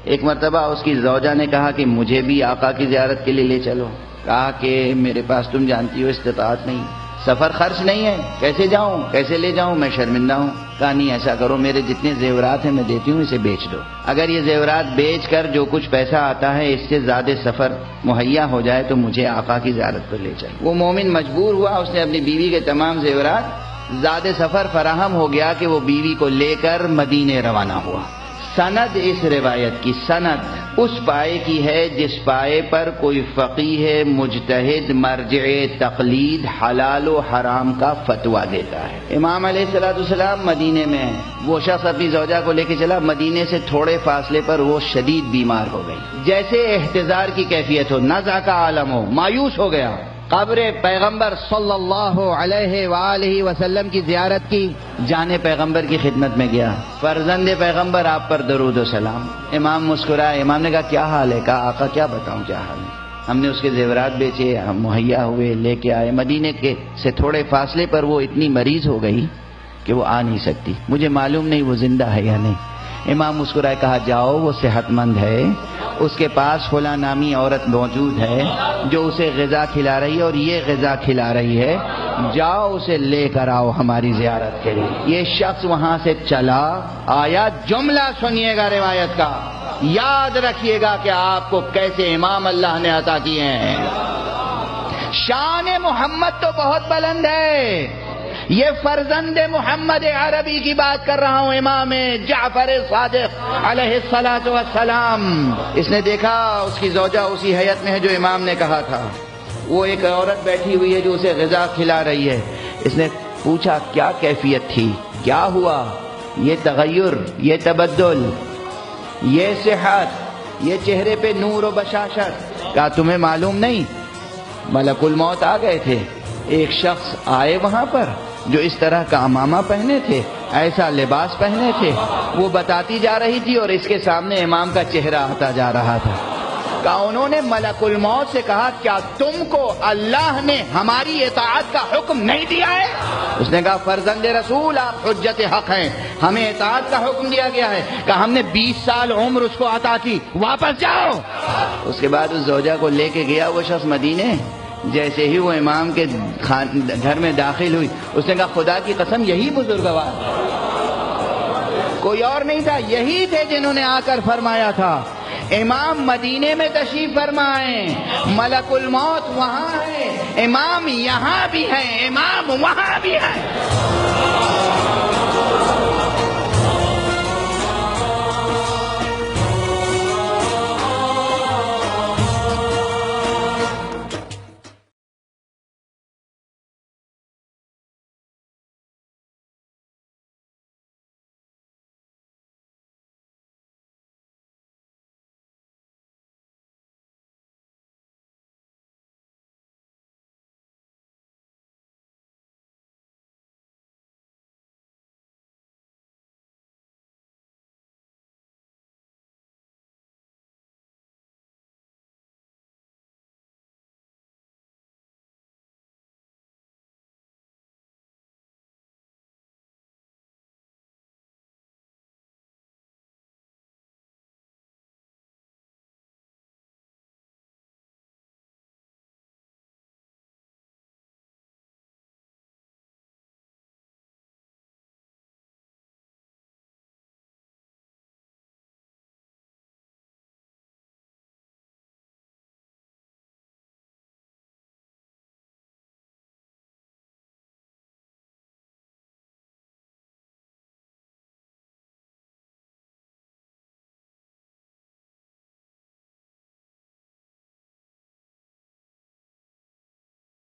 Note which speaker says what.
Speaker 1: ایک مرتبہ اس کی زوجہ نے کہا کہ مجھے بھی آقا کی زیارت کے لیے لے چلو. کہا کہ میرے پاس تم جانتی ہو استطاعت نہیں, سفر خرچ نہیں ہے, کیسے جاؤں, کیسے لے جاؤں, میں شرمندہ ہوں. کہا نہیں ایسا کرو, میرے جتنے زیورات ہیں میں دیتی ہوں, اسے بیچ دو. اگر یہ زیورات بیچ کر جو کچھ پیسہ آتا ہے اس سے زیادہ سفر مہیا ہو جائے تو مجھے آقا کی زیارت پر لے چلو. وہ مومن مجبور ہوا, اس نے اپنی بیوی کے تمام زیورات, زیادہ سفر فراہم ہو گیا کہ وہ بیوی کو لے کر مدینے روانہ ہوا. سند اس روایت کی سند اس پائے کی ہے جس پائے پر کوئی فقیہ مجتہد مرجع تقلید حلال و حرام کا فتویٰ دیتا ہے. امام علیہ السلام مدینے میں ہیں. وہ شخص اپنی زوجہ کو لے کے چلا, مدینے سے تھوڑے فاصلے پر وہ شدید بیمار ہو گئی. جیسے احتضار کی کیفیت ہو, نزع کا عالم ہو, مایوس ہو گیا. قبر پیغمبر صلی اللہ علیہ وآلہ وسلم کی زیارت کی, جان پیغمبر کی خدمت میں گیا. فرزند پیغمبر آپ پر درود و سلام. امام مسکرائے. امام نے کہا کیا حال ہے؟ کہا آقا کیا بتاؤں کیا حال ہے, ہم نے اس کے زیورات بیچے, ہم مہیا ہوئے, لے کے آئے. مدینے کے سے تھوڑے فاصلے پر وہ اتنی مریض ہو گئی کہ وہ آ نہیں سکتی, مجھے معلوم نہیں وہ زندہ ہے یا نہیں. امام مسکرائے. کہا جاؤ, وہ صحت مند ہے, اس کے پاس فلاں نامی عورت موجود ہے جو اسے غذا کھلا رہی ہے اور یہ غذا کھلا رہی ہے, جاؤ اسے لے کر آؤ ہماری زیارت کے لیے. یہ شخص وہاں سے چلا آیا. جملہ سنیے گا روایت کا, یاد رکھیے گا کہ آپ کو کیسے امام اللہ نے عطا کیے ہیں. شان محمد تو بہت بلند ہے. یہ فرزند محمد عربی کی بات کر رہا ہوں, امام جعفر صادق علیہ السلام. اس نے دیکھا اس کی زوجہ اسی حیت میں ہے جو امام نے کہا تھا. وہ ایک عورت بیٹھی ہوئی ہے جو اسے غذا کھلا رہی ہے. اس نے پوچھا کیا کیفیت تھی, کیا ہوا, یہ تغیر, یہ تبدل, یہ صحت, یہ چہرے پہ نور و بشاشت. کہا تمہیں معلوم نہیں, ملک الموت آ گئے تھے. ایک شخص آئے وہاں پر جو اس طرح کا عمامہ پہنے تھے, ایسا لباس پہنے تھے. وہ بتاتی جا رہی تھی اور اس کے سامنے امام کا چہرہ آتا جا رہا تھا. کہا انہوں نے ملک الموت سے کہا کیا تم کو اللہ نے ہماری اطاعت کا حکم نہیں دیا ہے؟ اس نے کہا فرزند رسول آپ حجت حق ہیں, ہمیں اطاعت کا حکم دیا گیا ہے. کہا ہم نے 20 سال عمر اس کو عطا کی, واپس جاؤ. اس کے بعد اس زوجہ کو لے کے گیا وہ شخص مدینے. جیسے ہی وہ امام کے گھر میں داخل ہوئی, اس نے کہا خدا کی قسم یہی بزرگوار, کوئی اور نہیں تھا, یہی تھے جنہوں نے آ کر فرمایا تھا امام مدینے میں تشریف فرمائیں, ملک الموت وہاں ہے, امام یہاں بھی ہے, امام وہاں بھی ہے.